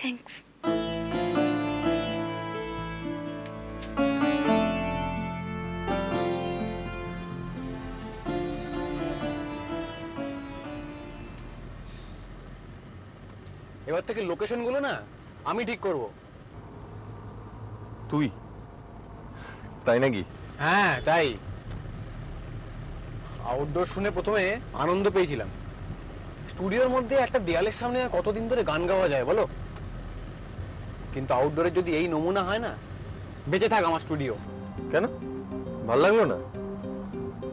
Thanks. এবার থেকে লোকেশনগুলো না আমি ঠিক করব। তুই? তাই নাকি? হ্যাঁ তাই। আউটডোর শুনে প্রথমে আনন্দ পেয়েছিলাম। স্টুডিওর মধ্যে একটা দেয়ালের সামনে আর কতদিন ধরে গান গাওয়া যায় বলো? কিন্তু আউটডোরে যদি এই নমুনা হয় না, বেঁচে থাক আমার স্টুডিও। কেন, ভাল লাগলো না?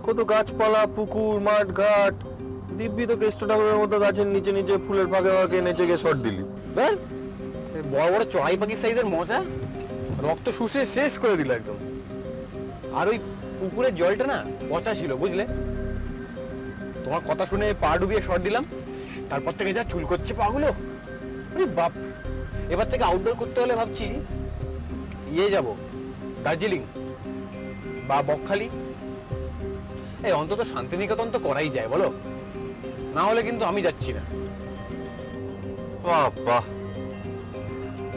কত গাছপালা, পুকুর, মাঠ, ঘাট, দিব্যি তো কেষ্ট ঠাকুরের মতো গাছের নিচে নিচে ফুলের ফাঁকে ফাঁকে নেচে গিয়ে শট দিলি। ব্যাস, বড় বড় চড়াই পাখি সাইজের মশা রক্ত শুষে শেষ করে দিল একদম। আর ওই পুকুরের জলটা না পচা ছিল বুঝলে। তোমার কথা শুনে পা ডুবিয়ে শট দিলাম, তারপর থেকে যা চুল করছে পাগুলো। আরে বাপ, এবার থেকে আউটডোর করতে হলে ভাবছি যাব দার্জিলিং বা বকখালি। এই অন্তত শান্তিনিকেতন তো করাই যায় বলো, না হলে কিন্তু আমি যাচ্ছি না। বাহ বাহ,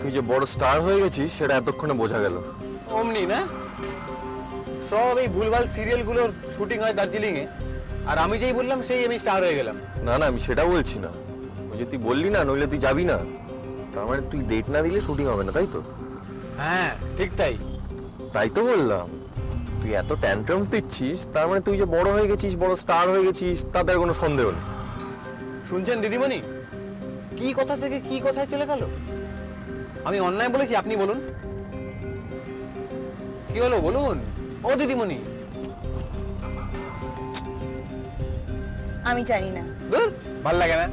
তুই যে বড় স্টার হয়ে গেছিস সেটা এতক্ষণে বোঝা গেল। অমনি না, সব এই ভুলভাল সিরিয়ালগুলোর শুটিং হয় দার্জিলিং এ, আর আমি যেই বললাম সেই আমি স্টার হয়ে গেলাম। না না, আমি সেটা বলছি না। ওই যে তুই বললি না নইলে তুই যাবি না, তার মানে তুই ডেট না দিলে শুটিং হবে না, তাই তো? হ্যাঁ ঠিক তাই। তাই তো বললাম, তুই এত ট্যান্ট্রামস দিচ্ছিস তার মানে তুই যে বড় হয়ে গেছিস, বড় স্টার হয়ে গেছিস, তাতে আর কোনো সন্দেহ নেই। শুনছেন দিদিমণি, কি কথা থেকে কি কথায় চলে গেল? আমি অন্যায় বলেছি? আপনি বলুন, কি হলো বলুন ও দিদিমণি। আমি জানি না। ধুর, ভাল লাগে না।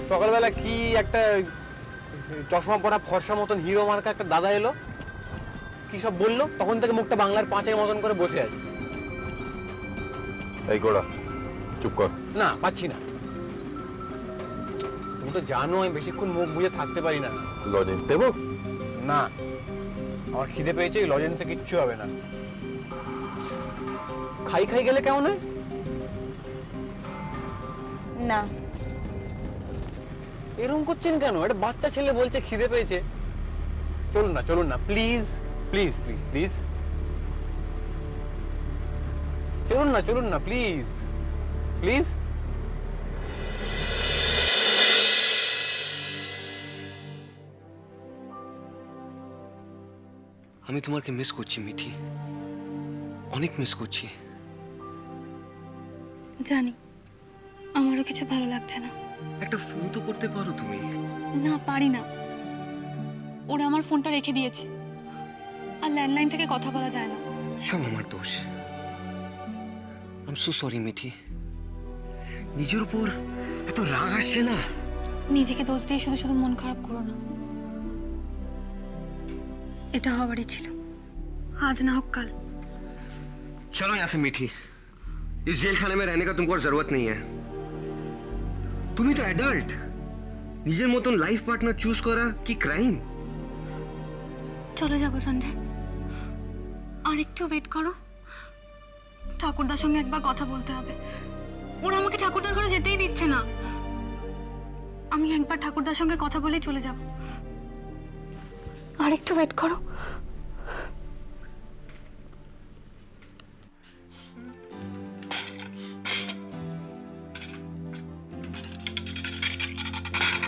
সকালবেলা কি একটা চশমা পরা ফর্সা মতন হিরো মার্কা একটা দাদা এলো, কি সব বললো, তখন থেকে মুখটা বাংলার পাঁচের মতন করে বসে আছে। এই গোড়া, চুপ কর। না পাচ্ছি না। তুমি তো জানো আমি বেশিক্ষণ মুখ বুঝে থাকতে পারি না। লজেন্স দেবো? না, আমার খিদে পেয়েছে, লজেন্সে কিচ্ছু হবে না। খাই খাই গেলে কেমন হয়? না। এরকম করছেন কেন? একটা বাচ্চা ছেলে বলছে খিদে পেয়েছে। চলুন না চলুন না, প্লিজ প্লিজ প্লিজ প্লিজ, চলুন না প্লিজ প্লিজ। আমি তোমাকে মিস করছি মিঠি, অনেক মিস করছি। জানি, আমারও কিছু ভালো লাগছে না। একটা ফোন তো করতে পারো তুমি। না পারি না, ওরা আমার ফোনটা রেখে দিয়েছে, আর ল্যান্ডলাইন থেকে কথা বলা যায় না। সব আমার দোষ। I am so sorry Mithi, নিজের উপর এত রাগ আসছে না। নিজেকে দোষ দিয়ে শুধু শুধু মন খারাপ করো না। এটা হওয়ারই ছিল, আজ না হোক কাল। चलो यहाँ से मीठी, इस जेल खाने में रहने का तुमको और जरूरत नहीं है। তুমি তো অ্যাডাল্ট, নিজের মতন লাইফ পার্টনার চুজ করা কি ক্রাইম? চলে যাবো সঞ্জয়, আর একটু ওয়েট করো। ঠাকুরদার সঙ্গে একবার কথা বলতে হবে। ওরা আমাকে ঠাকুরদার ঘরে যেতেই দিচ্ছে না। আমি একবার ঠাকুরদার সঙ্গে কথা বলেই চলে যাব। আর একটু ওয়েট করো।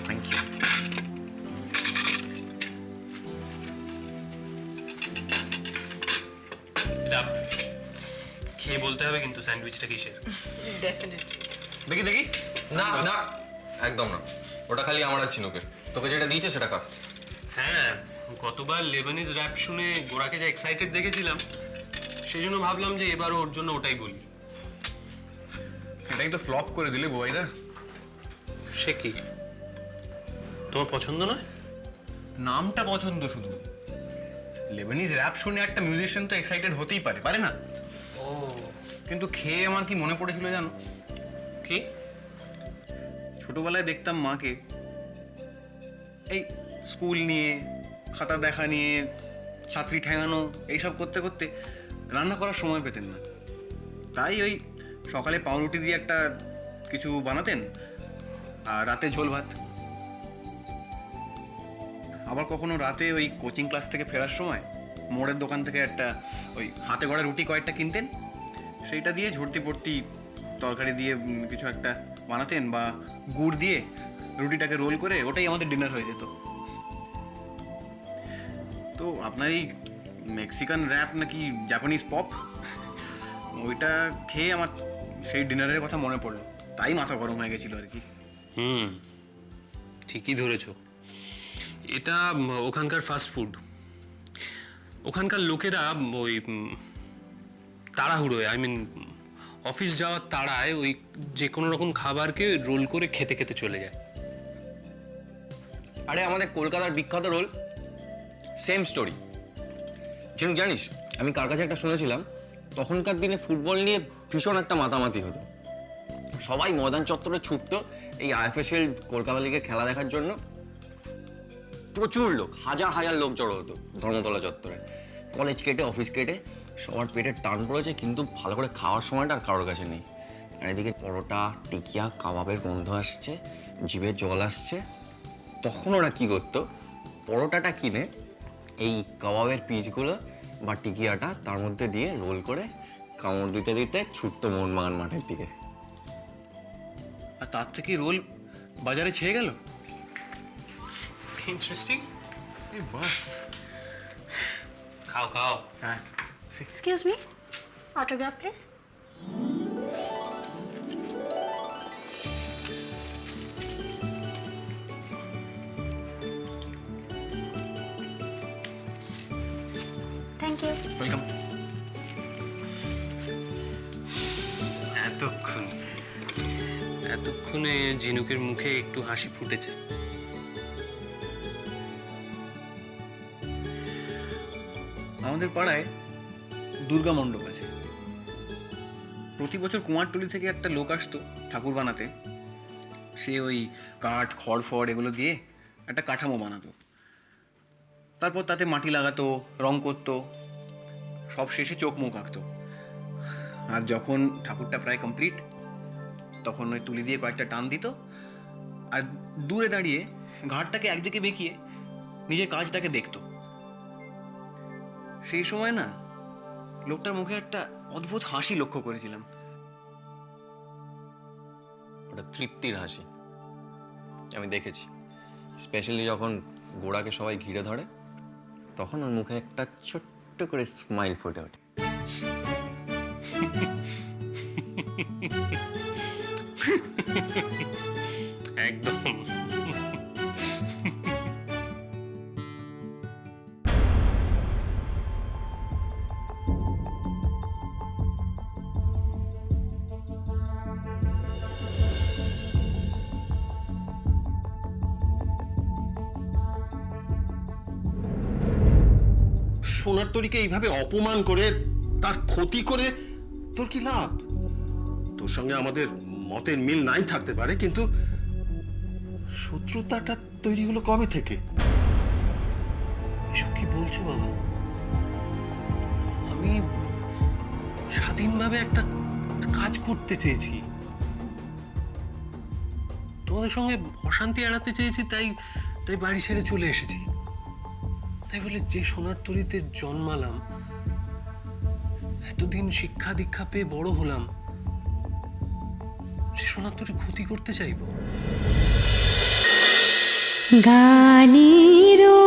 Thank you. খেয়ে বলতে হবে কিন্তু স্যান্ডউইচটা কিসের। দেখি দেখি। না না, একদম না, ওটা খালি আমার আর চিনুকে। তোকে যেটা দিয়েছে সেটা খা। হ্যাঁ, গতবার লেবানিজ র‍্যাপ শুনে গোরাকে যা এক্সাইটেড দেখেছিলাম, সেই জন্য ভাবলাম যে এবারও ওর জন্য ওটাই বলি। এটাই তো ফ্লপ করে দিলে বুবাইদা। সে কি, তোমার পছন্দ নয়? নামটা পছন্দ শুধু। লেবানিজ র‍্যাপ শুনে একটা মিউজিশিয়ান তো এক্সাইটেড হতেই পারে, পারে না? ও, কিন্তু খেয়ে আমার কি মনে পড়েছিল জানো? কি? ছোটবেলায় দেখতাম মাকে এই স্কুল নিয়ে, খাতা দেখা নিয়ে, ছাত্রী ঠেঙানো, এইসব করতে করতে রান্না করার সময় পেতেন না। তাই ওই সকালে পাউরুটি দিয়ে একটা কিছু বানাতেন, আর রাতে ঝোল ভাত। আবার কখনো রাতে ওই কোচিং ক্লাস থেকে ফেরার সময় মোড়ের দোকান থেকে একটা ওই হাতে গড়া রুটি কয়েকটা কিনতেন, সেইটা দিয়ে ঝর্তি পড়তি তরকারি দিয়ে কিছু একটা বানাতেন, বা গুড় দিয়ে রুটিটাকে রোল করে ওটাই আমাদের ডিনার হয়ে যেত। তো আপনার এই মেক্সিকান র্যাপ নাকি জাপানিজ পপ, ওইটা খেয়ে আমার সেই ডিনারের কথা মনে পড়লো, তাই মাথা গরম হয়ে গেছিলো আর কি। ঠিকই ধরেছ। এটা ওখানকার ফাস্ট ফুড। ওখানকার লোকেরা ওই তাড়াহুড়োয়, অফিস যাওয়ার তাড়ায় ওই যে কোনো রকম খাবারকে রোল করে খেতে খেতে চলে যায়। আরে আমাদের কলকাতার বিখ্যাত রোল, সেম স্টোরি। যেন জানিস, আমি কার কাছে একটা শুনেছিলাম, তখনকার দিনে ফুটবল নিয়ে ভীষণ একটা মাতামাতি হতো। সবাই ময়দান চত্বরে ছুটতো এই আইএফএসএল কলকাতা লিগের খেলা দেখার জন্য। প্রচুর লোক, হাজার হাজার লোক জড়ো হতো ধর্মতলা চত্বরে। কলেজ কেটে অফিস কেটে সবার পেটের টান পড়েছে, কিন্তু ভালো করে খাওয়ার সময়টা আর কারোর কাছে নেই। আর এদিকে পরোটা, টিকিয়া, কাবাবের গন্ধ আসছে, জিভে জল আসছে। তখন ওরা কী করতো, পরোটাটা কিনে এই কাবাবের পিসগুলো বা টিকিয়াটা তার মধ্যে দিয়ে রোল করে কামড় দিতে দিতে ছুটতো মোহনবাগান মাঠের দিকে। আর তার থেকে রোল বাজারে ছেয়ে গেল। ইন্টারেস্টিং। খাও খাও। হ্যাঁ, excuse me, autograph please. Thank you. Welcome. এতক্ষণে ঝিনুকের মুখে একটু হাসি ফুটেছে। আমাদের পাড়ায় দুর্গা মণ্ডপ আছে। প্রতি বছর কুমারটুলি থেকে একটা লোক আসতো ঠাকুর বানাতে। সে ওই কাঠ, খড় ফড় এগুলো দিয়ে একটা কাঠামো বানাতো, তারপর তাতে মাটি লাগাতো, রং করতো, সব শেষে চোখ মুখ আঁকতো। আর যখন ঠাকুরটা প্রায় কমপ্লিট, তখন ওই তুলি দিয়ে কয়েকটা টান দিত, আর দূরে দাঁড়িয়ে ঘাটটাকে একদিকে বেঁকিয়ে নিজের কাজটাকে দেখতো। সেই সময় না, লোকটার মুখে একটা অদ্ভুত হাসি লক্ষ্য করেছিলাম। ওটা তৃপ্তির হাসি, আমি দেখেছি। স্পেশালি যখন গোড়াকে সবাই ঘিরে ধরে, তখন ওর মুখে একটা ছোট্ট করে স্মাইল ফুটে ওঠে। একদম। সোনার তরীকে এইভাবে অপমান করে, তার ক্ষতি করে তোর কি লাভ? তোর সঙ্গে আমাদের মতের মিল নাই থাকতে পারে, কিন্তু শত্রুতাটা তৈরি হলো কবে থেকে? এসব কি বলছো বাবা? আমি স্বাধীনভাবে একটা কাজ করতে চেয়েছি, তোমাদের সঙ্গে অশান্তি এড়াতে চেয়েছি, তাই বাড়ি ছেড়ে চলে এসেছি। তাই বলে যে সোনার তরীতে জন্মালাম, এতদিন শিক্ষা দীক্ষা পেয়ে বড় হলাম, সে সোনার তরী ক্ষতি করতে চাইবো? গানিরো